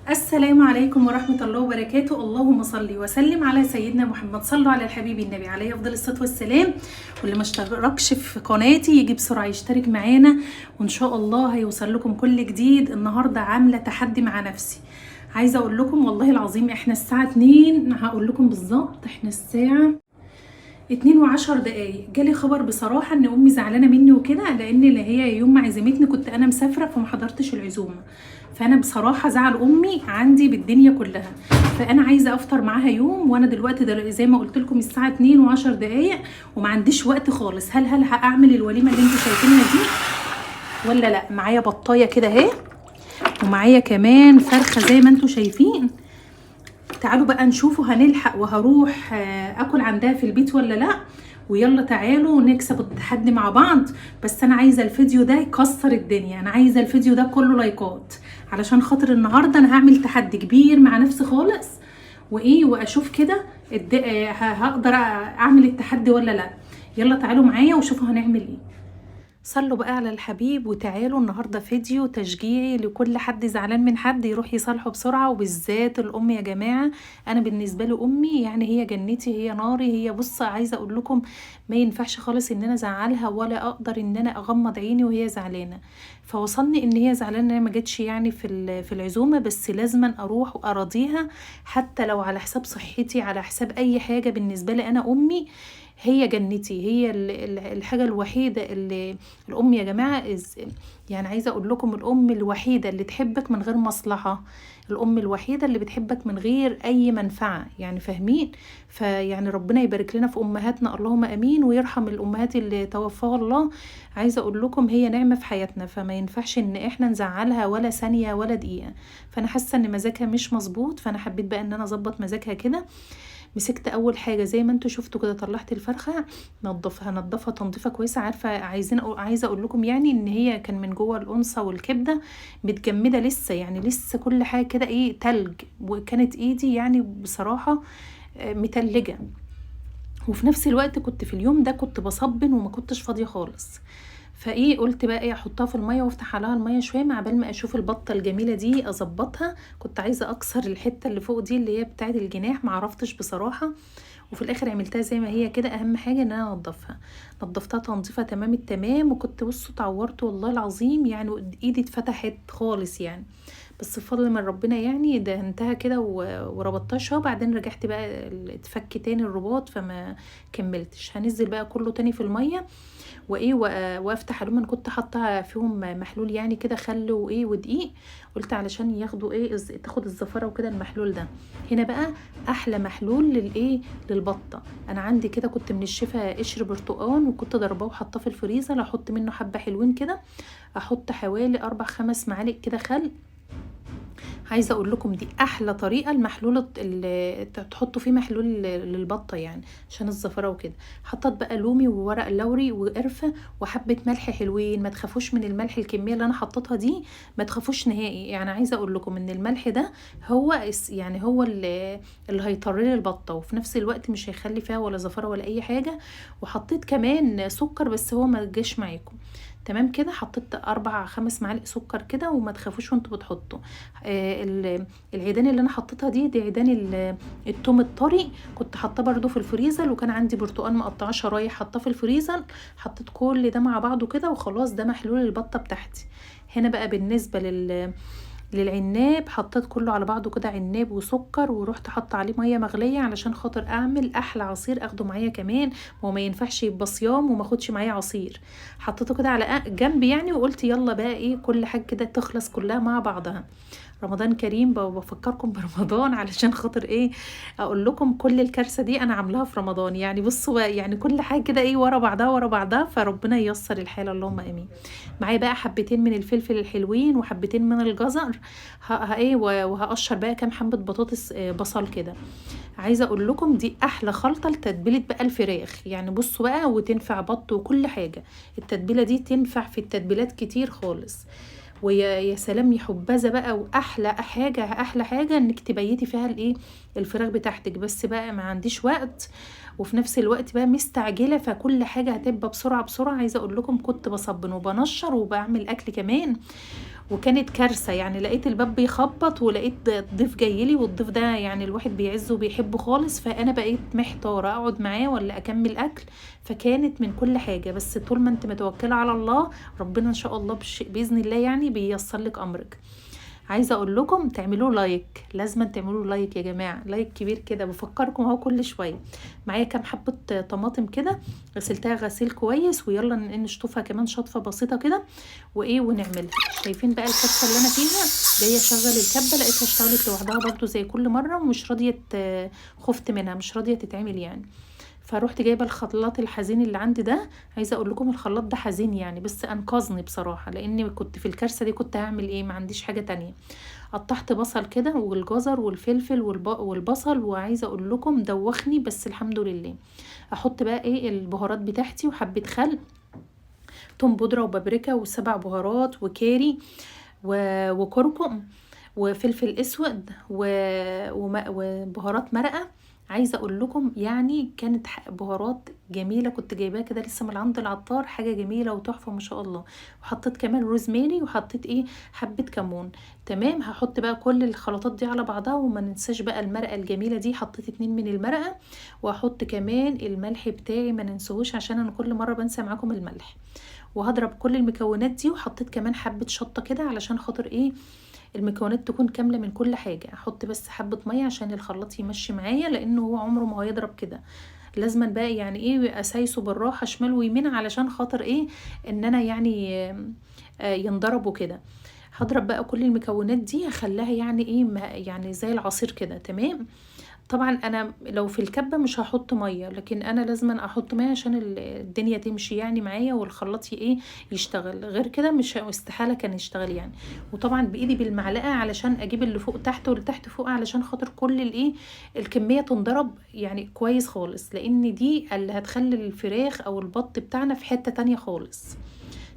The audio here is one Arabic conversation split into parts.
السلام عليكم ورحمة الله وبركاته. اللهم صل وسلم على سيدنا محمد. صلوا على الحبيب النبي عليه أفضل الصلاة والسلام. واللي ما اشتركش في قناتي يجي بسرعة يشترك معانا، وإن شاء الله هيوصل لكم كل جديد. النهاردة عاملة تحدي مع نفسي. عايزة أقول لكم والله العظيم إحنا الساعة 2، هقول لكم بالظبط إحنا الساعة 2:10. جالي خبر بصراحة ان امي زعلانة مني وكده، لان اللي هي يوم ما عزمتني كنت انا مسافرة فما حضرتش العزومة. فانا بصراحة زعل امي عندي بالدنيا كلها، فانا عايزة افطر معاها يوم. وانا دلوقتي زي ما قلت لكم الساعة 2:10 وما عنديش وقت خالص. هل هعمل الوليمة اللي انتوا شايفينها دي ولا لا؟ معايا بطاية كده اهي، ومعايا كمان فرخة زي ما انتوا شايفين. تعالوا بقى نشوفوا هنلحق وهروح اكل عندها في البيت ولا لا. ويلا تعالوا نكسب التحدي مع بعض. بس انا عايزه الفيديو ده يكسر الدنيا، انا عايزه الفيديو ده كله لايكات، علشان خاطر النهارده انا هعمل تحدي كبير مع نفسي خالص، واشوف كده هقدر اعمل التحدي ولا لا. يلا تعالوا معايا وشوفوا هنعمل ايه. صلوا بقى على الحبيب وتعالوا. النهارده فيديو تشجيعي لكل حد زعلان من حد يروح يصالحه بسرعه، وبالذات الام يا جماعه. انا بالنسبه لي امي يعني هي جنتي، هي ناري، هي بص عايزه اقول لكم ما ينفعش خالص ان انا ازعلها، ولا اقدر ان انا اغمض عيني وهي زعلانه. فوصلني ان هي زعلانه ان هي ما جتش يعني في العزومه، بس لازما اروح واراضيها حتى لو على حساب صحتي، على حساب اي حاجه. بالنسبه لي انا امي هي جنتي، هي الحاجة الوحيدة اللي الأم يا جماعة يعني عايزة أقول لكم الأم الوحيدة اللي تحبك من غير مصلحة، الأم الوحيدة اللي بتحبك من غير أي منفعة، يعني فاهمين؟ فيعني ربنا يبارك لنا في أمهاتنا، اللهم أمين، ويرحم الأمهات اللي توفاها الله. عايزة أقول لكم هي نعمة في حياتنا، فما ينفعش إن إحنا نزعلها ولا ثانية ولا دقيقة. فأنا حاسة إن مزاجها مش مظبوط، فأنا حبيت بقى إن أنا أظبط مزاجها كده. مسكت اول حاجه زي ما انتوا شفتوا كده، طلعت الفرخه نضفها تنظيفه كويسه. عايزه اقول لكم يعني ان هي كان من جوه الانصه والكبده متجمده لسه، يعني لسه كل حاجه كده ايه تلج، وكانت ايدي يعني بصراحه متلجه. وفي نفس الوقت كنت في اليوم ده كنت بصبن وما كنتش فاضيه خالص. فايه قلت بقى ايه احطها في الميه وافتح عليها الميه شويه مع بال ما اشوف البطه الجميله دي اظبطها. كنت عايزه اكسر الحته اللي فوق دي اللي هي بتاعه الجناح، معرفتش بصراحه. وفي الاخر عملتها زي ما هي كده. اهم حاجه ان انا انضفها، نضفتها تنظيفه تمام التمام. وكنت بصوا اتعورت والله العظيم، يعني ايدي اتفتحت خالص يعني، بس بفضل من ربنا يعني دهنتها كده وربطتها شويه. بعدين رجعت بقى اتفك تاني الرباط فما كملتش. هنزل بقى كله تاني في الميه وايه وافتح عليهم. انا كنت حاطه فيهم محلول يعني كده، خل وايه ودقيق، قلت علشان ياخدوا ايه تاخد الزفره وكده المحلول ده. هنا بقى احلى محلول للبطه. انا عندي كده كنت منشفه قشر برتقان وكنت ضرباه وحطاه في الفريزر، احط منه حبه حلوين كده، احط حوالي 4-5 معالق كده خل. عايزه اقول لكم دي احلى طريقه المحلول اللي تحطوا فيه محلول للبطه يعني عشان الزفره وكده. حطيت بقى لومي وورق لوري وقرفه وحبه ملح حلوين. ما تخافوش من الملح، الكميه اللي انا حطيتها دي ما تخافوش نهائي. يعني عايزه اقول لكم ان الملح ده يعني هو اللي هيطري البطه، وفي نفس الوقت مش هيخلي فيها ولا زفره ولا اي حاجه. وحطيت كمان سكر بس هو ما جاش معاكم تمام كده. حطيت 4-5 معالق سكر كده، وما تخافوش وانتوا بتحطوا. العيدان اللي انا حطيتها دي عيدان التوم الطري، كنت حاطاه برده في الفريزر. وكان عندي برتقال مقطعاه شرايح حطاه في الفريزر. حطيت كل ده مع بعضه كده وخلاص، ده محلول البطه بتاعتي. هنا بقى بالنسبه للعناب، حطيت كله على بعضه كده، عناب وسكر، ورحت حط عليه ميه مغليه علشان خاطر اعمل احلى عصير اخده معايا كمان. هو ما ينفعش يبقى صيام وما اخدش معايا عصير. حطيته كده على جنب يعني، وقلت يلا بقى ايه كل حاجه كده تخلص كلها مع بعضها. رمضان كريم بفكركم برمضان علشان خاطر ايه اقول لكم كل الكارثه دي انا عاملاها في رمضان. يعني بصوا يعني كل حاجه كده ايه ورا بعضها ورا بعضها، فربنا ييسر الحال اللهم امين. معايا بقى حبتين من الفلفل الحلوين وحبتين من الجزر. ايه وهقشر بقى كام حبه بطاطس بصل كده. عايزه اقول لكم دي احلى خلطه لتتبيله بقى الفراخ. يعني بصوا بقى وتنفع بط وكل حاجه. التتبيله دي تنفع في التتبيلات كتير خالص. ويا سلام يا حبذا بقى. واحلى حاجه انك تبيتي فيها الايه الفراخ بتاعتك. بس بقى ما عنديش وقت، وفي نفس الوقت بقى مستعجله، فكل حاجه هتبقى بسرعه بسرعه. عايزه اقول لكم كنت بصبن وبنشر وبعمل اكل كمان. وكانت كارثه، يعني لقيت الباب بيخبط ولقيت ضيف جايلي، والضيف ده يعني الواحد بيعزه وبيحبه خالص، فانا بقيت محتاره اقعد معاه ولا اكمل اكل. فكانت من كل حاجه، بس طول ما انت متوكله على الله ربنا ان شاء الله باذن الله يعني بييسر لك امرك. عايزه اقول لكم تعملوا لايك، لازم تعملوا لايك يا جماعه، لايك كبير كده. بفكركم اهو كل شويه. معايا كام حبه طماطم كده، غسلتها غسيل كويس، ويلا نشطفها كمان شطفه بسيطه كده وايه ونعملها. شايفين بقى الكبسه اللي انا فيها؟ جايه اشغل الكبه لقيتها اشتغلت لوحدها برده زي كل مره، ومش راضيه خفت منها مش راضيه تتعمل يعني. فروحت جايبه الخلاط الحزين اللي عندي ده. عايزه اقول لكم الخلاط ده حزين يعني، بس انقذني بصراحه، لاني كنت في الكارثه دي كنت هعمل ايه؟ ما عنديش حاجه تانية. قطعت بصل كده والجزر والفلفل والبصل، وعايزه اقول لكم دوخني، بس الحمد لله. احط بقى ايه البهارات بتاعتي، وحبه خل، توم بودره وبابريكا وسبع بهارات وكاري وكركم وفلفل اسود وبهارات مرقه. عايزه اقول لكم يعني كانت بهارات جميله، كنت جايباها كده لسه من عند العطار، حاجه جميله وتحفه ما شاء الله. وحطيت كمان روزماري، وحطيت ايه حبه كمون. تمام. هحط بقى كل الخلطات دي على بعضها، وما ننساش بقى المرقه الجميله دي، حطيت 2 من المرقه. واحط كمان الملح بتاعي ما ننسوهوش، عشان انا كل مره بنسى معاكم الملح. وهضرب كل المكونات دي، وحطيت كمان حبه شطه كده علشان خاطر ايه المكونات تكون كامله من كل حاجه. احط بس حبه ميه عشان الخلاط يمشي معايا، لانه هو عمره ما هيضرب كده، لازما بقى يعني ايه اسايسه بالراحه شمال ويمين، علشان خاطر ايه ان انا يعني ينضرب وكده. هضرب بقى كل المكونات دي، هخليها يعني ايه يعني زي العصير كده. تمام. طبعا انا لو في الكبه مش هحط ميه، لكن انا لازما احط ميه عشان الدنيا تمشي يعني معايا، والخلاط ايه يشتغل، غير كده مش استحاله كان يشتغل يعني. وطبعا بايدي بالمعلقه علشان اجيب اللي فوق تحت واللي تحت فوق، علشان خاطر كل الايه الكميه تنضرب يعني كويس خالص، لان دي اللي هتخلي الفراخ او البط بتاعنا في حته تانية خالص.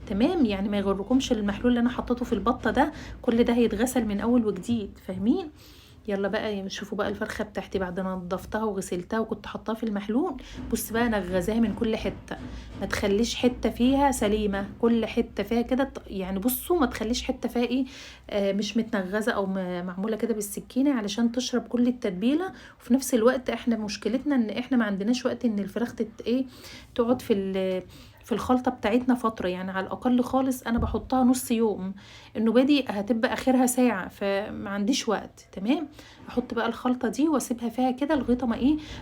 تمام. يعني ما يغركمش المحلول اللي انا حطيته في البطه ده، كل ده هيتغسل من اول وجديد، فاهمين؟ يلا بقى شوفوا بقى الفرخه بتاعتي بعد ما نضفتها وغسلتها وكنت حطاها في المحلول. بص بقى انا غزاها من كل حته، ما تخليش حته فيها سليمه، كل حته فيها كده يعني. بصوا ما تخليش حته فيها ايه مش متنغزه او معموله كده بالسكينه، علشان تشرب كل التتبيله. وفي نفس الوقت احنا مشكلتنا ان احنا ما عندناش وقت ان الفراخ تقعد في الخلطة بتاعتنا فترة، يعني على الأقل خالص أنا بحطها نص يوم، النوبادي هتبقى آخرها ساعة، فما عنديش وقت. تمام. أحط بقى الخلطة دي واسيبها فيها كده لغاية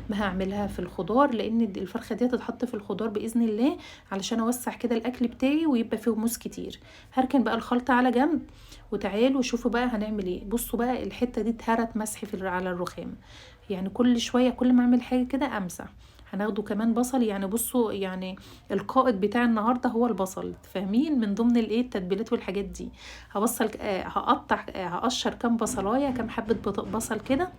ما هعملها في الخضار، لأن الفرخة دي هتتحط في الخضار بإذن الله، علشان أوسع كده الأكل بتاعي ويبقى فيه موس كتير. هركن بقى الخلطة على جنب، وتعالوا شوفوا بقى هنعمل ايه. بصوا بقى الحتة دي اتهرت مسح على الرخام، يعني كل شوية كل ما اعمل حاجة كده امسح. هناخده كمان بصل، يعني بصوا يعني القائد بتاع النهارده هو البصل، فاهمين؟ من ضمن الايه التتبيلات والحاجات دي. هقطع هقشر كام بصلايه، كام حبه بصل كده،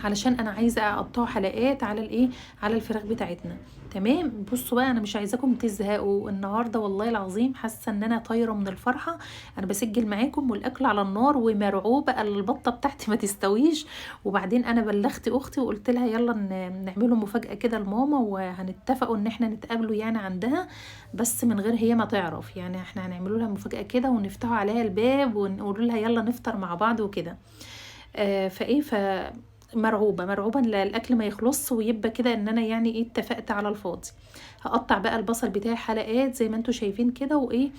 علشان انا عايزه اقطعه حلقات على الايه على الفراخ بتاعتنا. تمام. بصوا بقى انا مش عايزاكم تزهقوا النهارده، والله العظيم حاسه ان انا طايره من الفرحه. انا بسجل معاكم والاكل على النار، ومرعوبه البطه بتاعتي ما تستويش. وبعدين انا بلغت اختي وقلت لها يلا نعمله مفاجاه كده لماما، وهنتفقوا ان احنا نتقابلوا يعني عندها، بس من غير هي ما تعرف. يعني احنا هنعمله لها مفاجاه كده، ونفتحوا عليها الباب ونقول لها يلا نفطر مع بعض وكده. مرعوبة الاكل ما يخلص ويبقى كده ان انا يعني ايه اتفقت على الفاضي. هقطع بقى البصل بتاعي حلقات زي ما انتوا شايفين كده وايه.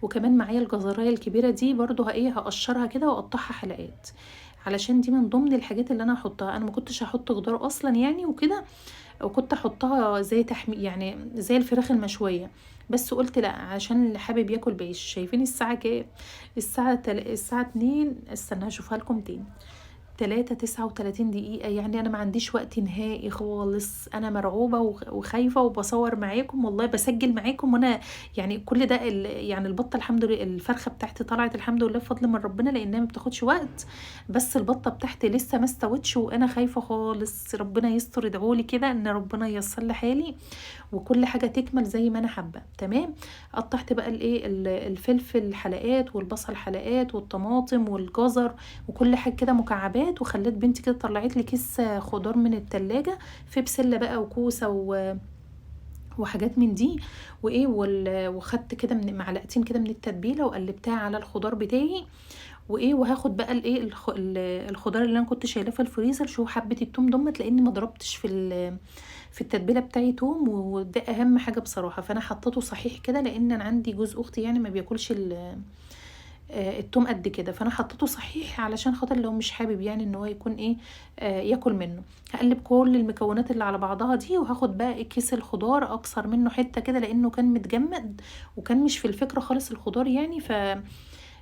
وكمان معايا الجزرايه الكبيره دي برضو هقشرها كده واقطعها حلقات، علشان دي من ضمن الحاجات اللي انا هحطها. انا ما كنتش هحط خضار اصلا يعني وكده، وكنت احطها زي يعني زي الفراخ المشويه، بس قلت لا عشان اللي حابب ياكل بعيش. شايفين الساعه كام؟ الساعه 2. استنى هشوفها لكم تاني. 3:39 دقيقة، يعني أنا ما عنديش وقت نهائي خالص. أنا مرعوبة وخايفة، وبصور معاكم والله بسجل معاكم، وأنا يعني كل ده يعني البطة الحمد لله، الفرخة بتاعتي طلعت الحمد لله بفضل من ربنا، لأنها ما بتاخدش وقت. بس البطة بتاعتي لسه ما استوتش، وأنا خايفة خالص. ربنا يستر، ادعولي كده إن ربنا ييسر لي حالي وكل حاجة تكمل زي ما أنا حابة. تمام. قطعت بقى الفلفل حلقات، والبصل حلقات، والطماطم والجزر، وكل حاجة كده مكعبات. وخليت بنتي كده طلعت لي كيس خضار من التلاجة، في بسلة بقى وكوسة وحاجات من دي. وايه وخدت كده من معلقتين كده من التتبيله وقلبتها على الخضار بتاعي. وايه وهاخد بقى الايه الخضار اللي انا كنت شايلاه في الفريزر. شو حبه التوم دمت لاني ما ضربتش في التتبيله بتاعي توم، وده اهم حاجه بصراحه. فانا حطيته صحيح كده لان انا عندي جوز اختي يعني ما بياكلش التوم قد كده، فانا حطيته صحيح علشان خاطر لو مش حابب يعني ان هو يكون ايه ياكل منه. هقلب كل المكونات اللي على بعضها دي، وهاخد بقى كيس الخضار اكسر منه حته كده لانه كان متجمد وكان مش في الفكره خالص الخضار يعني.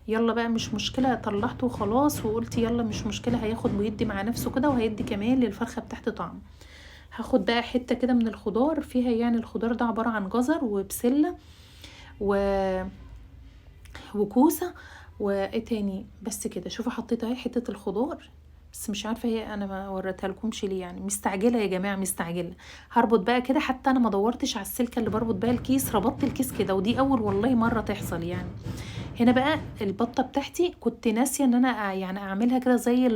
يلا بقى مش مشكله، طلعته وخلاص وقلت يلا مش مشكله، هياخد ويدي مع نفسه كده وهيدي كمان للفرخه بتاعت طعم. هاخد بقى حته كده من الخضار فيها، يعني الخضار ده عباره عن جزر وبسله و وكوسه وايه تاني بس كده. شوفوا حطيت اهي حته الخضار، بس مش عارفه هي انا ما وريتها لكمش ليه، يعني مستعجله يا جماعه مستعجله. هربط بقى كده، حتى انا ما دورتش على السلكه اللي بربط بيها الكيس، ربطت الكيس كده، ودي اول والله مره تحصل يعني. هنا بقى البطه بتاعتي كنت ناسيه ان انا يعني اعملها كده زي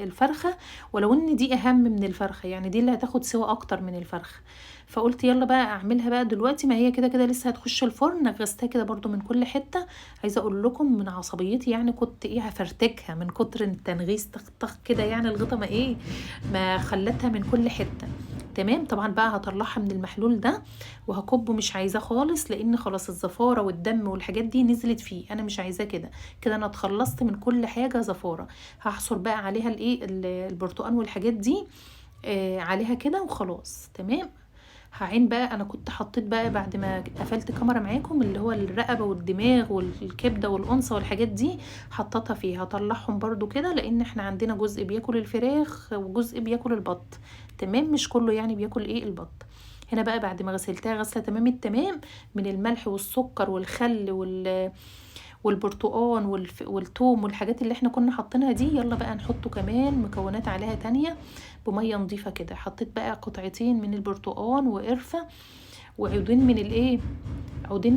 الفرخه، ولو ان دي اهم من الفرخه يعني، دي اللي هتاخد سوا اكتر من الفرخه. فقلت يلا بقى اعملها بقى دلوقتي، ما هي كده كده لسه هتخش الفرن. غسلتها كده برضو من كل حته. عايزه اقول لكم من عصبيتي يعني كنت ايه هفرتكها من كتر التنغيس، طخ كده يعني الغطا ما ايه ما خلتها من كل حته. تمام. طبعا بقى هطلعها من المحلول ده وهكبه، مش عايزاه خالص لان خلاص الزفاره والدم والحاجات دي نزلت فيه، انا مش عايزاه كده. كده انا اتخلصت من كل حاجه زفاره. هحصر بقى عليها الايه البرتقال والحاجات دي عليها كده وخلاص. تمام. هعين بقى، انا كنت حطيت بقى بعد ما قفلت كاميرا معاكم اللي هو الرقبه والدماغ والكبده والانصه والحاجات دي حطيتها فيها. هطلعهم برضو كده لان احنا عندنا جزء بياكل الفراخ وجزء بياكل البط. تمام. مش كله يعني بياكل ايه البط. هنا بقى بعد ما غسلتها غسله تمام التمام من الملح والسكر والخل والبرتقان والثوم والحاجات اللي احنا كنا حاطينها دي، يلا بقى نحطه كمان مكونات عليها تانية بمية نظيفة كده. حطيت بقى قطعتين من البرتقان وقرفة وعودين من الايه عودين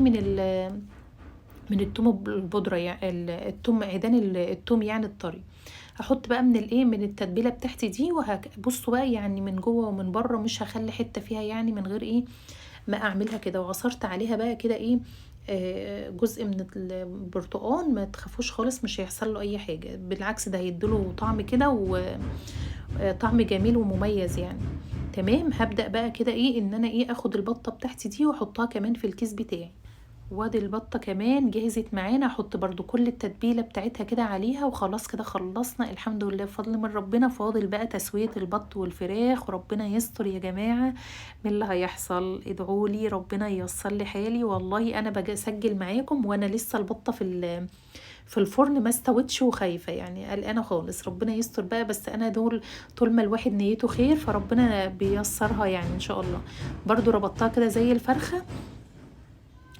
من الثوم البودرة يعني الثوم عيدان الثوم يعني الطري. هحط بقى من الايه من التتبيله بتاعتي دي بصوا بقى يعني من جوه ومن بره، مش هخلي حته فيها يعني من غير ايه ما اعملها كده. وعصرت عليها بقى كده ايه جزء من البرتقال. ما تخافوش خالص مش هيحصل له اي حاجه، بالعكس ده هيديله طعم كده وطعم جميل ومميز يعني. تمام. هبدأ بقى كده ايه ان انا ايه اخد البطه بتاعتي دي واحطها كمان في الكيس بتاعي. وادي البطه كمان جهزت معانا. احط برضو كل التتبيله بتاعتها كده عليها وخلاص كده خلصنا الحمد لله بفضل من ربنا. فاضل بقى تسويه البط والفراخ، وربنا يستر يا جماعه من اللي هيحصل. ادعولي ربنا ييسر لي حالي. والله انا باجي اسجل معاكم وانا لسه البطه في الفرن ما استوتش وخايفه يعني قلقانه خالص. ربنا يستر بقى، بس انا طول ما الواحد نيته خير فربنا بييسرها يعني ان شاء الله. برضو ربطتها كده زي الفرخه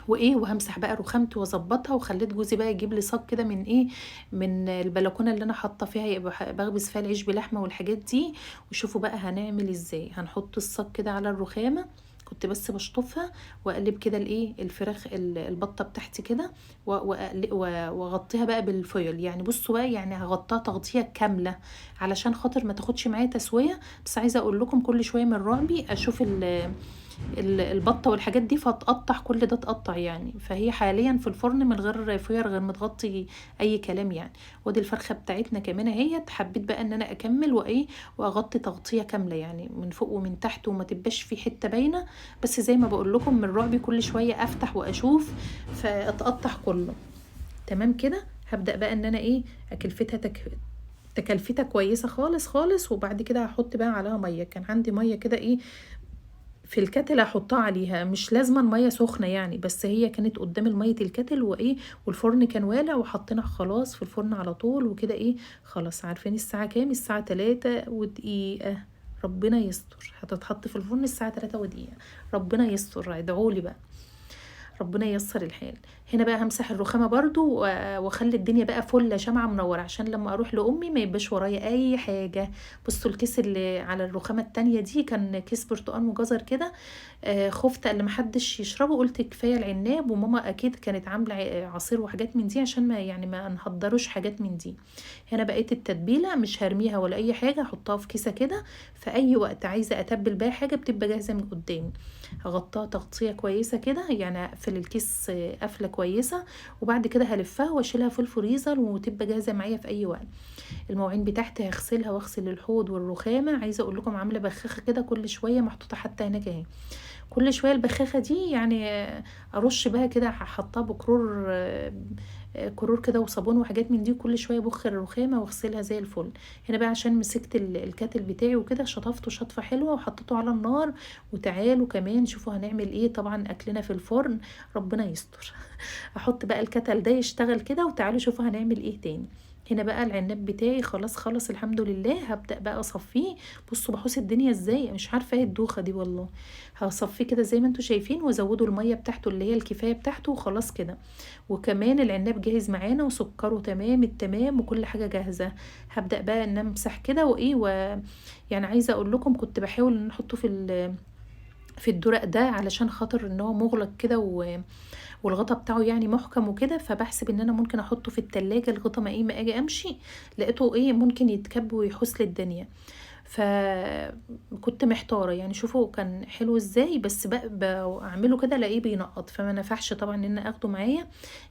وايه وهمسح بقى رخامته واظبطها. وخليت جوزي بقى يجيب لي صاج كده من ايه من البلكونه اللي انا حاطه فيها يبقى بخبز فيها العيش بلحمه والحاجات دي. وشوفوا بقى هنعمل ازاي. هنحط الصاج كده على الرخامه، كنت بس بشطفها واقلب كده الايه الفراخ البطه بتاعتي كده واغطيها بقى بالفويل يعني. بصوا بقى يعني هغطيها تغطيه كامله علشان خاطر ما تاخدش معايا تسويه. بس عايزه اقول لكم كل شويه من رعبي اشوف البطه والحاجات دي فتقطع، كل ده اتقطع يعني. فهي حاليا في الفرن من غير فوير غير متغطي اي كلام يعني. ودي الفرخه بتاعتنا كمان اهي. حبيت بقى ان انا اكمل وايه واغطي تغطيه كامله يعني من فوق ومن تحت وما تبقاش في حته باينه. بس زي ما بقول لكم من رعبي كل شويه افتح واشوف فاتقطع كله. تمام كده. هبدا بقى ان انا ايه اكلفتها تكلفتها كويسه خالص خالص. وبعد كده هحط بقى عليها ميه. كان عندي ميه كده ايه في الكتل هحطها عليها، مش لازما ميه سخنه يعني، بس هي كانت قدام الميه الكتل وايه والفرن كان والع وحطينا خلاص في الفرن على طول وكده ايه. خلاص عارفين الساعه كام؟ الساعه 3:02. ربنا يستر. هتتحط في الفرن الساعه 3:02. ربنا يستر. ادعولي بقى ربنا ييسر الحال. هنا بقى همسح الرخامة برضو واخلي الدنيا بقى فل شمعة منورة عشان لما اروح لامي ما يبقاش ورايا اي حاجة. بصوا الكيس اللي على الرخامة التانية دي كان كيس برتقال وجزر كده، خفت اللي محدش يشربه، قلت كفاية العناب، وماما اكيد كانت عاملة عصير وحاجات من دي عشان ما يعني ما نهدروش حاجات من دي. هنا بقيت التتبيلة مش هرميها ولا اي حاجة، احطها في كيسة كده، في اي وقت عايزة اتبل بيها حاجة بتبقى جاهزة من قدامي. هغطاها تغطية كويسة كده، يعني اقفل الكيس قفلة كويسة، وبعد كده هلفها واشيلها في الفريزر وتبقى جاهزة معايا في اي وقت. المواعين بتاعتي هغسلها واغسل الحوض والرخامة. عايزة اقول لكم عاملة بخاخة كده كل شوية محطوطة حتى هناك اهي، كل شويه البخاخه دي يعني ارش بها كده، حطها بكرور كرور كده وصابون وحاجات من دي، كل شويه بخ الرخامه واغسلها زي الفل. هنا بقى عشان مسكت الكاتل بتاعي وكده شطفته شطفه حلوه وحطيته على النار. وتعالوا كمان شوفوا هنعمل ايه، طبعا اكلنا في الفرن ربنا يستر. احط بقى الكتل ده يشتغل كده، وتعالوا شوفوا هنعمل ايه تاني. هنا بقى العناب بتاعي خلاص خلص الحمد لله، هبدأ بقى اصفيه. بصوا بحوس الدنيا ازاي، مش عارفه ايه الدوخه دي والله. هصفيه كده زي ما انتوا شايفين، وازودوا الميه بتاعته اللي هي الكفايه بتاعته وخلاص كده. وكمان العناب جاهز معانا وسكره تمام التمام وكل حاجه جاهزه. هبدأ بقى ان امسح كده وايه يعني عايزه اقول لكم كنت بحاول ان احطه في الدرق ده علشان خاطر ان هو مغلق كده والغطا بتاعه يعني محكم وكده، فبحسب ان انا ممكن احطه في التلاجة لغايه ما ما اجي امشي، لقيته ممكن يتكب ويحوس للدنيا. فكنت محتاره يعني، شوفوا كان حلو ازاي، بس بعمله كده الاقيه بينقط، فما نفعش طبعا ان انا اخده معايا.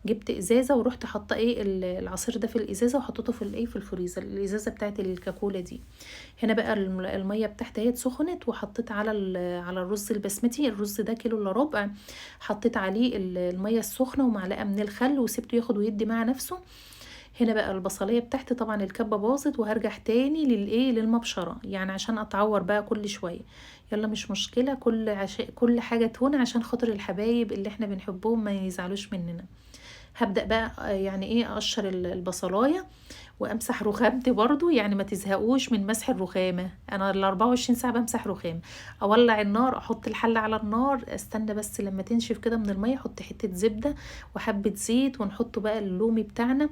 جبت ازازه ورحت حاطه العصير ده في الازازه وحطيته في الفريزر، الازازه بتاعت الكاكولا دي. هنا بقى الميه بتاعتي اهي سخنت، وحطيت على الرز البسمتي، الرز ده كيلو الا ربع، حطيت عليه الميه السخنه ومعلقه من الخل وسبته ياخد ويدي مع نفسه. هنا بقى البصليه بتاعتي طبعا الكبه باظت، وهرجع تاني للمبشره يعني عشان اتعور بقى كل شويه. يلا مش مشكله، كل حاجه تهون عشان خاطر الحبايب اللي احنا بنحبهم ما يزعلوش مننا. هبدأ بقى يعني اقشر البصلايه وامسح رخامتي برضو، يعني ما تزهقوش من مسح الرخامه، انا ال 24 ساعه بمسح رخام. اولع النار، احط الحله على النار، استنى بس لما تنشف كده من الميه، احط حته زبده وحبه زيت ونحط بقى اللومي بتاعنا.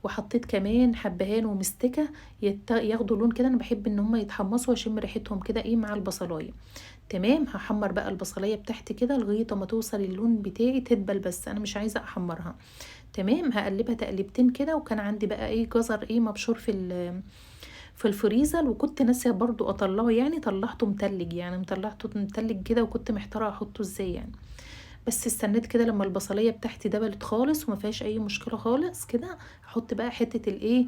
وحطيت كمان حبهان ومستكه ياخدوا لون كده، انا بحب ان هم يتحمصوا واشم ريحتهم كده مع البصلايه. تمام، هحمر بقى البصلايه بتاعتي كده لغايه ما توصل اللون بتاعي، تدبل بس انا مش عايزه احمرها. تمام، هقلبها تقلبتين كده. وكان عندي بقى جزر مبشور في الفريزر، وكنت ناسيه برضو اطلعه، يعني طلعته متلج، يعني طلعته متلج كده، وكنت محتاره احطه ازاي يعني. بس استنيت كده لما البصليه بتاعتي دبلت خالص وما فيهاش اي مشكله خالص كده، احط بقى حته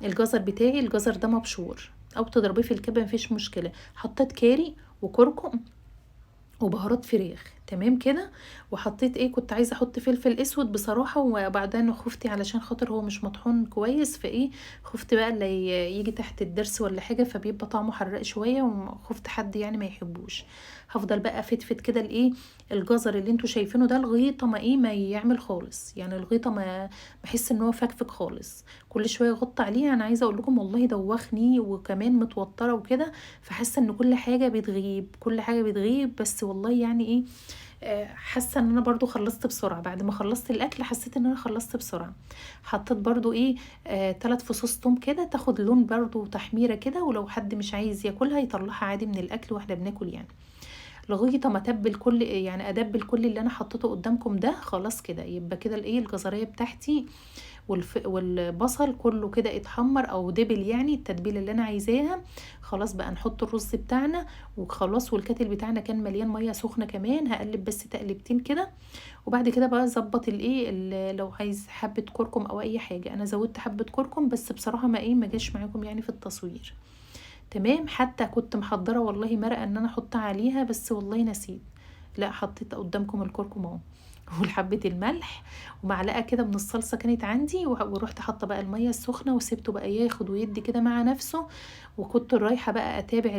الجزر بتاعي. الجزر ده مبشور او تضربيه في الكبه مفيش مشكله. حطيت كاري وكركم وبهارات فراخ تمام كده. وحطيت كنت عايزه احط فلفل اسود بصراحه، وبعدين خفتي علشان خاطر هو مش مطحون كويس، خفت بقى اللي يجي تحت الضرس ولا حاجه فبيبقى طعمه حراق شويه، وخفت حد يعني ما يحبوش. هفضل بقى فتفت كده الجزر اللي انتوا شايفينه ده لغايه ما يعمل خالص، يعني لغايه ما بحس ان هو فكفك خالص. كل شويه اغطي عليه. انا عايزه اقول لكم والله دوخني وكمان متوتره وكده، فحاسه ان كل حاجه بتغيب كل حاجه بتغيب، بس والله يعني حاسه ان انا برضو خلصت بسرعه. بعد ما خلصت الاكل حسيت ان انا خلصت بسرعه. حطيت برضو 3 فصوص توم كده تاخد لون برضو تحميره كده، ولو حد مش عايز ياكلها يطلعها عادي من الاكل واحنا بناكل يعني. لغايه ما اتبل كل يعني ادبل كل اللي انا حطيته قدامكم ده خلاص كده، يبقى كده الجزريه بتاعتي والبصل كله كده اتحمر او دبل، يعني التتبيله اللي انا عايزاها. خلاص بقى نحط الرز بتاعنا وخلاص، والكاتل بتاعنا كان مليان ميه سخنه كمان. هقلب بس تقلبتين كده، وبعد كده بقى اظبط لو عايز حبه كركم او اي حاجه. انا زودت حبه كركم بس بصراحه ما جاش معاكم يعني في التصوير. تمام، حتى كنت محضره والله مرقه ان انا احط عليها، بس والله نسيت. لا، حطيت قدامكم الكركم اهو والحبة الملح ومعلقة كده من الصلصة كانت عندي، ورحت حاطة بقى المية السخنة وسبته بقى ياخد ويدي كده مع نفسه. وكنت رايحة بقى اتابع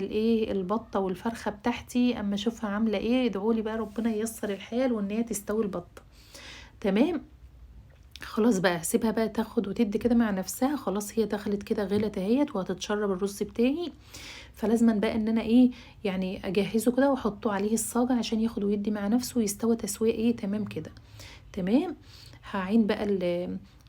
البطة والفرخة بتاعتي اما اشوفها عاملة ادعولي بقى ربنا ييسر الحال وان هي تستوي البطة. تمام، خلاص بقى سيبها بقى تاخد وتدي كده مع نفسها. خلاص هي دخلت كده غلت اهيت وهتتشرب الرز بتاعي. فلازما بقى ان انا يعني اجهزه كده واحطه عليه الصاجة عشان ياخد ويدي مع نفسه ويستوى تسوية تمام كده. تمام. هعين بقى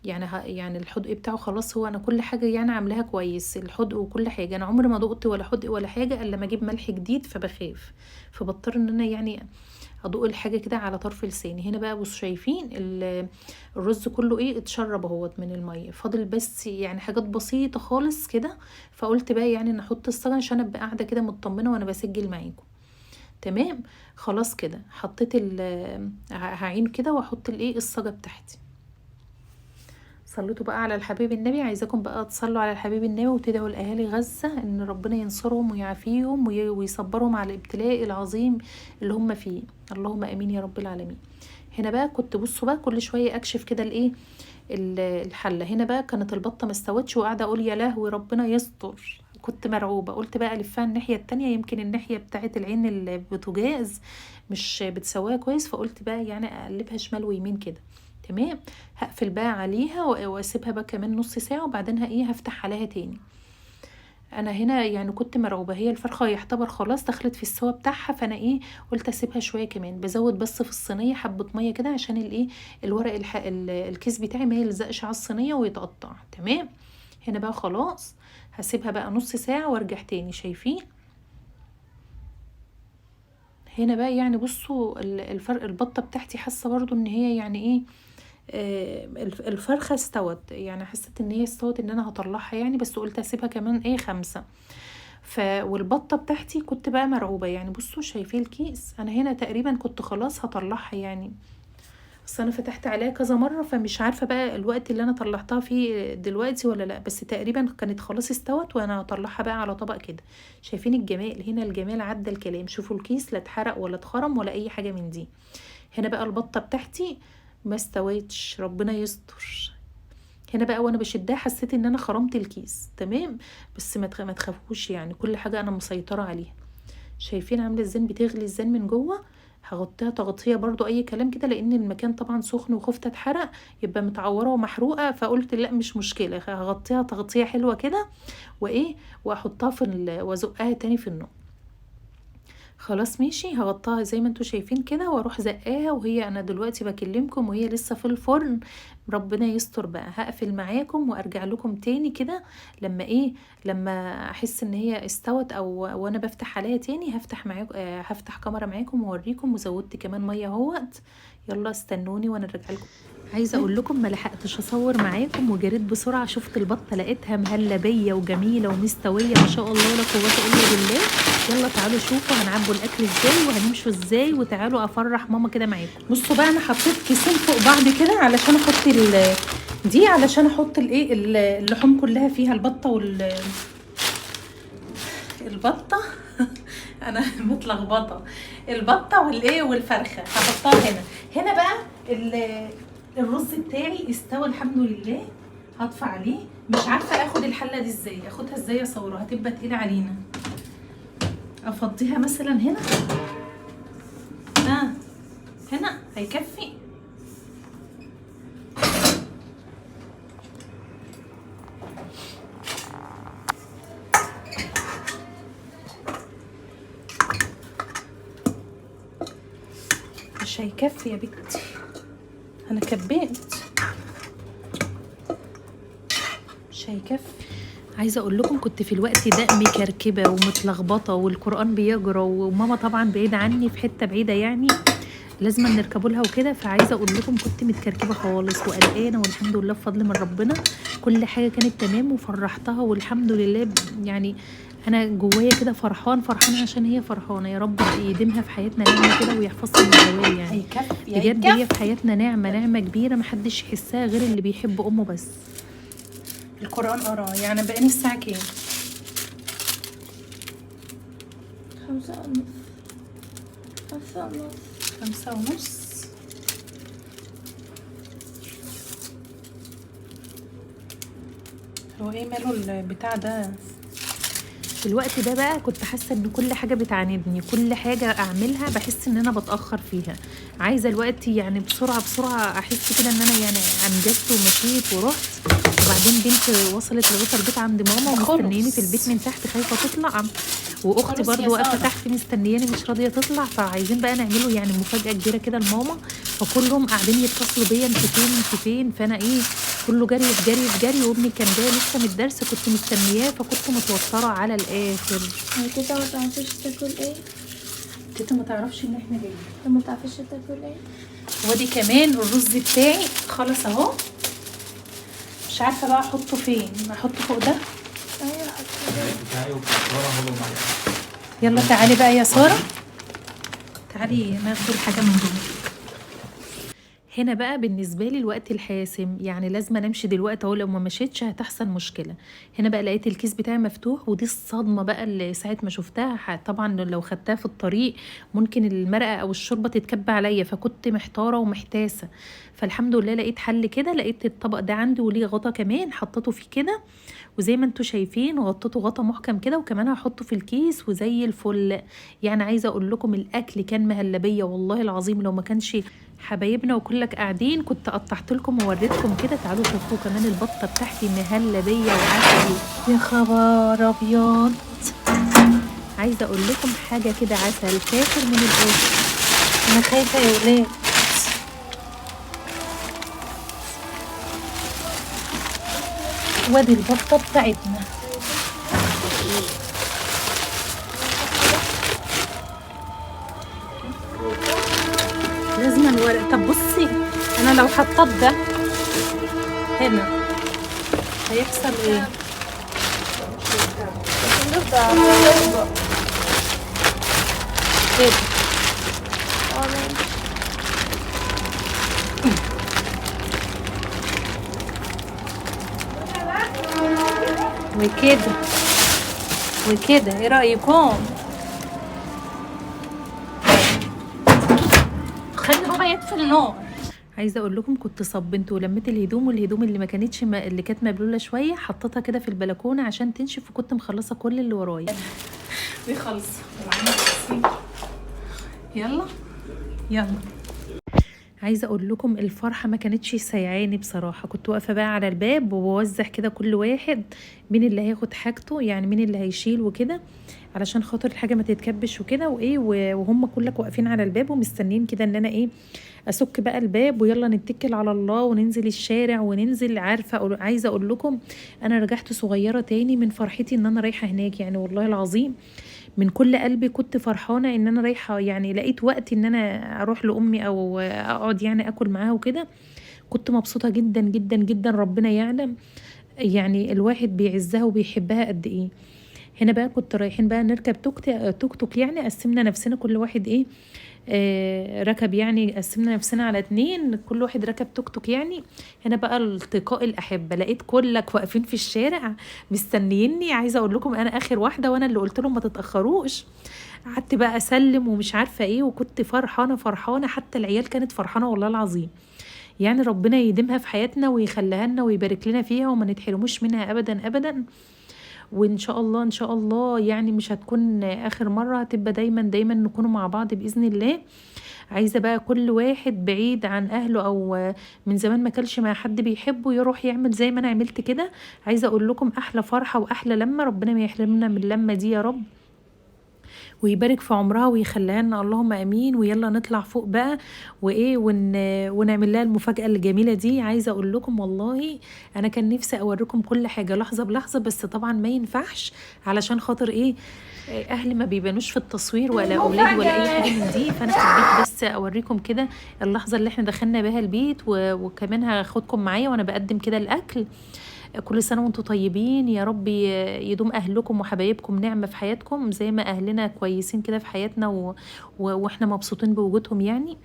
يعني الحدق بتاعه خلاص. هو انا كل حاجه يعني عاملاها كويس، الحدق وكل حاجه. انا عمري ما دقت ولا حدق ولا حاجه الا لما اجيب ملح جديد، فبخاف، فبضطر ان انا يعني ادوق الحاجه كده على طرف لساني. هنا بقى بصوا شايفين الرز كله ايه اتشرب اهوت من الميه، فاضل بس يعني حاجات بسيطه خالص كده. فقلت بقى يعني نحط الصاج عشان ابقى قاعده كده مطمنه وانا بسجل معاكم. تمام. خلاص كده حطيت هعين كده واحط الايه الصاجه بتاعتي. صليتوا بقى على الحبيب النبي. عايزاكم بقى تصلوا على الحبيب النبي وتدعوا لاهالي غزه ان ربنا ينصرهم ويعافيهم ويصبرهم على الابتلاء العظيم اللي هم فيه. اللهم امين يا رب العالمين. هنا بقى كنت بصوا بقى كل شويه اكشف كده الايه الحله. هنا بقى كانت البطه ما استوتش وقاعده اقول يا لهوي ربنا يستر. كنت مرعوبه، قلت بقى الفها الناحيه التانية يمكن الناحيه بتاعه العين البوتاجاز مش بتسواها كويس، فقلت بقى يعني اقلبها شمال ويمين كده. تمام. هقفل بقى عليها واسيبها بقى كمان نص ساعه وبعدين هفتح عليها تاني. انا هنا يعني كنت مرعوبه، هي الفرخه يعتبر خلاص دخلت في السوا بتاعها، فانا قلت اسيبها شويه كمان. بزود بس في الصينيه حبه ميه كده عشان الورق الكيس بتاعي ما يلزقش على الصينيه ويتقطع. تمام. هنا بقى خلاص هسيبها بقى نص ساعه وارجع تاني. شايفين هنا بقى يعني بصوا الفرق. البطه بتاعتي حاسه برضو ان هي يعني الفرخه استوت، يعني حسيت ان هي استوت ان انا هطلعها يعني، بس قلت اسيبها كمان 5. والبطه بتاعتي كنت بقى مرعوبه يعني. بصوا شايفين الكيس، انا هنا تقريبا كنت خلاص هطلعها يعني، بس انا فتحت عليها كذا مره فمش عارفه بقى الوقت اللي انا طلعتها فيه دلوقتي ولا لا، بس تقريبا كانت خلاص استوت وانا هطلعها بقى على طبق كده. شايفين الجمال؟ هنا الجمال عدى الكلام. شوفوا الكيس لا اتحرق ولا اتخرم ولا اي حاجه من دي. هنا بقى البطه بتاعتي ما استويتش، ربنا يستر. هنا بقى وانا بشدها حسيت ان انا خرمت الكيس. تمام. بس ما تخافوش يعني، كل حاجه انا مسيطره عليها. شايفين عامله ازاي بتغلي ازاي من جوه؟ هغطيها تغطيه برضو اي كلام كده لان المكان طبعا سخن وخفت اتحرق يبقى متعوره ومحروقه، فقلت لا مش مشكله هغطيها تغطيه حلوه كده واحطها وازقها تاني في النار. خلاص ماشي. هغطاها زي ما انتوا شايفين كده واروح زقاها وهي انا دلوقتي بكلمكم وهي لسه في الفرن. ربنا يستر بقى. هقفل معاكم وارجع لكم تاني كده لما احس ان هي استوت وانا بفتح عليها تاني. هفتح معاكم هفتح كاميرا معاكم واوريكم. وزودت كمان ميه اهوت. يلا استنوني وانا ارجع لكم. عايزه اقول لكم ما لحقتش اصور معاكم وجريت بسرعه. شفت البطه لقيتها مهلبيه وجميله ومستويه ما شاء الله ولا قوه الا بالله. يلا تعالوا شوفوا هنعبوا الاكل ازاي وهنمشوا ازاي، وتعالوا افرح ماما كده معاكم. بصوا بقى انا حطيت كيسين فوق بعض كده علشان احط دي علشان احط اللحوم كلها فيها. البطه انا متلخبطه. البطه والفرخه هحطها هنا بقى الرز بتاعي استوى الحمد لله. هطفى عليه. مش عارفه اخد الحله دي ازاي، اخدها ازاي اصورها؟ هتبقى تقيله علينا. افضيها مثلا هنا هيكفي. مش هيكفي يا بنتي، انا كبيت مش هيكفي. عايزه اقول لكم كنت في الوقت ده مكركبه ومتلخبطه والقران بيجرى وماما طبعا بعيده عني في حته بعيده يعني لازم نركبوا لها وكده. فعايزه اقول لكم كنت متكركبه خالص وقلقانه، والحمد لله بفضل من ربنا كل حاجه كانت تمام وفرحتها والحمد لله. يعني انا جوايا كده فرحانه عشان هي فرحانه. يا رب يديمها في حياتنا نعمه كده ويحفظها من الزوال يعني. بجد هي في حياتنا نعمه كبيره محدش يحسها غير اللي بيحب امه بس. القرآن قرا يعني. بقاني الساعة كام؟ 5:30. هو ماله البتاع ده؟ في الوقت ده بقى كنت حاسه ان كل حاجه بتعاندني، كل حاجه اعملها بحس ان انا بتاخر فيها. عايزه الوقت يعني بسرعه بسرعه احس كده ان انا يعني انجزت ومشيت ورحت. وبعدين بنت وصلت لغايه البيت عند ماما ومستنياني في البيت من تحت خايفه تطلع، واختي برضو واقفه تحت مستنياني مش راضيه تطلع. فعايزين بقى نعمله يعني مفاجاه كبيره كده لماما، فكلهم قاعدين يتصلوا بيا انت فين انت فين. فانا ايه كله جري في جري في جري، وابني كان جاي لسه من الدرس كنت مستنياه، فكنت متوتره على الاخر. تيتا ما تعرفش تاكل ايه؟ تيتا ما تعرفش ان احنا جايين. ما تعرفش تاكل ايه؟ ودي كمان الرز بتاعي خلص اهو، مش عارفه بقى احطه فين، احطه فوق ده. ايوه يلا تعالي بقى يا ساره، تعالي ناخد حاجه من دول. هنا بقى بالنسبه لي الوقت الحاسم، يعني لازم امشي دلوقتي اهو، لو ما مشيتش هتحصل مشكله. هنا بقى لقيت الكيس بتاعي مفتوح، ودي الصدمه بقى اللي ساعه ما شفتها. طبعا لو خدتها في الطريق ممكن المرقه او الشوربه تتكب عليا، فكنت محتاره ومحتاسه. فالحمد لله لقيت حل كده، لقيت الطبق ده عندي وليه غطا كمان حطيته فيه كده، وزي ما انتوا شايفين غطيته غطا محكم كده، وكمان هحطه في الكيس وزي الفل. يعني عايزه اقول لكم الاكل كان مهلبيه والله العظيم، لو ما كانش حبايبنا وكلك قاعدين كنت قطعت لكم ووريتكم كده. تعالوا شوفوا كمان البطه بتاعتي مهلبيه وعسل، يا خبر ابيض. عايزه اقول لكم حاجه كده عسل كافر من الاخر. انا خايفه يا ولاد. وادي البطه بتاعتنا. لازم الورق. طب بصي انا لو حطيت ده هنا هيحصل ايه؟ كده وكده وكده، ايه رايكم؟ خلي بابا يطفي النار. عايزه اقول لكم كنت صبنت ولميت الهدوم، والهدوم اللي ما كانتش اللي كانت مبلوله شويه حطيتها كده في البلكونه عشان تنشف، وكنت مخلصه كل اللي ورايا. دي خلص. يلا يلا. عايزه اقول لكم الفرحه ما كانتش سيعاني بصراحه. كنت واقفه بقى على الباب وبوزع كده كل واحد مين اللي هياخد حاجته، يعني مين اللي هيشيل وكده، علشان خاطر الحاجه ما تتكبش وكده وايه. وهم كلك واقفين على الباب ومستنيين كده ان انا ايه اسك بقى الباب ويلا نتكل على الله وننزل الشارع وننزل. عايزه اقول لكم انا رجعت صغيره تاني من فرحتي ان انا رايحه هناك، يعني والله العظيم من كل قلبي كنت فرحانه ان انا رايحه. يعني لقيت وقت ان انا اروح لامي او اقعد يعني اكل معاها وكده. كنت مبسوطه جدا جدا جدا، ربنا يعلم يعني الواحد بيعزها وبيحبها قد ايه. هنا بقى كنت رايحين بقى نركب توك توك، يعني قسمنا نفسنا كل واحد ايه ركب، يعني قسمنا نفسنا على 2، كل واحد ركب توك توك يعني. هنا بقى التقاء الاحبه، لقيت كلك واقفين في الشارع مستنيني. عايزه اقول لكم انا اخر واحده، وانا اللي قلت لهم ما تتاخروش. قعدت بقى اسلم ومش عارفه ايه، وكنت فرحانه فرحانه، حتى العيال كانت فرحانه والله العظيم. يعني ربنا يديمها في حياتنا ويخليها لنا ويبارك لنا فيها وما نتحرموش منها ابدا ابدا. وان شاء الله ان شاء الله يعني مش هتكون اخر مره، هتبقى دايما دايما نكونوا مع بعض باذن الله. عايزه بقى كل واحد بعيد عن اهله او من زمان ما كلش مع حد بيحبه يروح يعمل زي ما انا عملت كده. عايزه اقول لكم احلى فرحه واحلى لمه، ربنا ما يحرمنا من اللمه دي يا رب، ويبارك في عمرها ويخليها لنا اللهم امين. ويلا نطلع فوق بقى وايه ونعمل لها المفاجاه الجميله دي. عايزه اقول لكم والله انا كان نفسي اوريكم كل حاجه لحظه بلحظه، بس طبعا ما ينفعش علشان خاطر ايه اهلي ما بيبانوش في التصوير ولا اولادي ولا اي حاجه من دي. فانا حبيت بس اوريكم كده اللحظه اللي احنا دخلنا بها البيت، وكمان هاخدكم معايا وانا بقدم كده الاكل. كل سنة وانتم طيبين، يا رب يدوم أهلكم وحبايبكم نعمة في حياتكم زي ما أهلنا كويسين كده في حياتنا وإحنا مبسوطين بوجودهم يعني،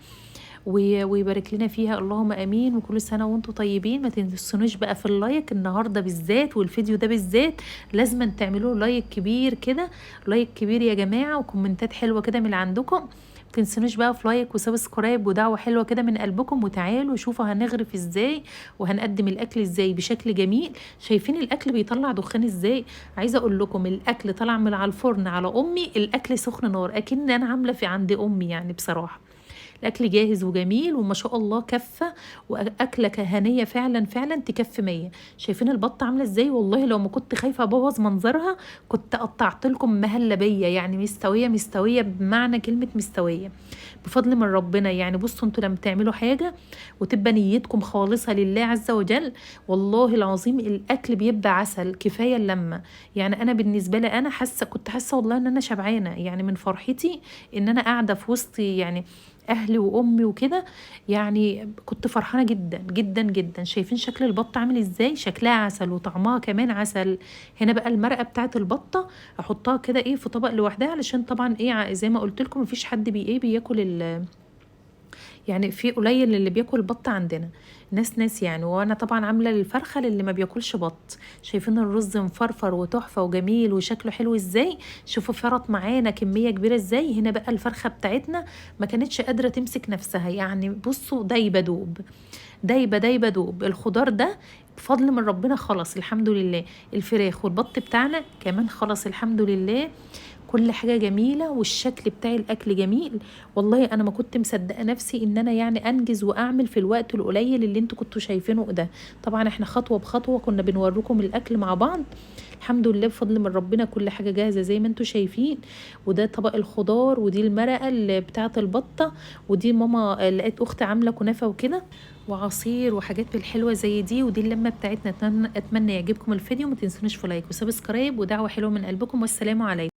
ويبارك لنا فيها اللهم امين. وكل سنه وانتم طيبين. ما تنسونوش بقى في اللايك النهارده بالذات، والفيديو ده بالذات لازم تعملوا لايك كبير كده، لايك كبير يا جماعه، وكومنتات حلوه كده من عندكم. تنسونوش بقى في لايك وسبسكرايب ودعوه حلوه كده من قلبكم. وتعالوا شوفوا هنغرف ازاي وهنقدم الاكل ازاي بشكل جميل. شايفين الاكل بيطلع دخان ازاي؟ عايزه اقول لكم الاكل طلع من على الفرن على امي، الاكل سخن نار اكن انا عامله في عند امي يعني بصراحه. الاكل جاهز وجميل وما شاء الله كفه، واكله هنيه فعلا فعلا تكفي 100. شايفين البطه عامله ازاي؟ والله لو ما كنت خايفه ابوظ منظرها كنت قطعت لكم مهلبيه، يعني مستويه مستويه بمعنى كلمه مستويه بفضل من ربنا. يعني بصوا انتوا لما تعملوا حاجه وتبقى نيتكم خالصه لله عز وجل، والله العظيم الاكل بيبقى عسل كفايه اللمه. يعني انا بالنسبه لي انا كنت حاسه والله ان انا شبعانه، يعني من فرحتي ان انا قاعده في وسط يعني اهلي وامي وكده. يعني كنت فرحانه جدا جدا جدا. شايفين شكل البطه عامل ازاي؟ شكلها عسل وطعمها كمان عسل. هنا بقى المرقه بتاعت البطه احطها كده ايه في طبق لوحدها، علشان طبعا ايه زي ما قلت لكم مفيش حد بياكل يعني في قليل اللي بياكل بط عندنا، ناس يعني. وانا طبعا عامله الفرخه للي ما بياكلش بط. شايفين الرز مفرفر وتحفه وجميل وشكله حلو ازاي؟ شوفوا فرط معانا كميه كبيره ازاي. هنا بقى الفرخه بتاعتنا ما كانتش قادره تمسك نفسها، يعني بصوا دايبه دوب دايبه دايبه دوب. الخضار ده بفضل من ربنا خلص الحمد لله. الفراخ والبط بتاعنا كمان خلص الحمد لله. كل حاجة جميلة والشكل بتاع الأكل جميل. والله أنا ما كنت مصدقة نفسي إن أنا يعني أنجز وأعمل في الوقت القليل اللي انتوا كنتوا شايفينه ده. طبعا احنا خطوة بخطوة كنا بنوريكم الأكل مع بعض. الحمد لله بفضل من ربنا كل حاجة جاهزة زي ما انتوا شايفين. وده طبق الخضار، ودي المرقة اللي بتاعة البطة، ودي ماما لقيت أختي عاملة كنافة وكده وعصير وحاجات بالحلوة زي دي. ودي اللمة بتاعتنا. أتمنى يعجبكم الفيديو. ما تنسونيش في لايك وسبسكرايب ودعوة حلوة من قلبكم، والسلام عليكم.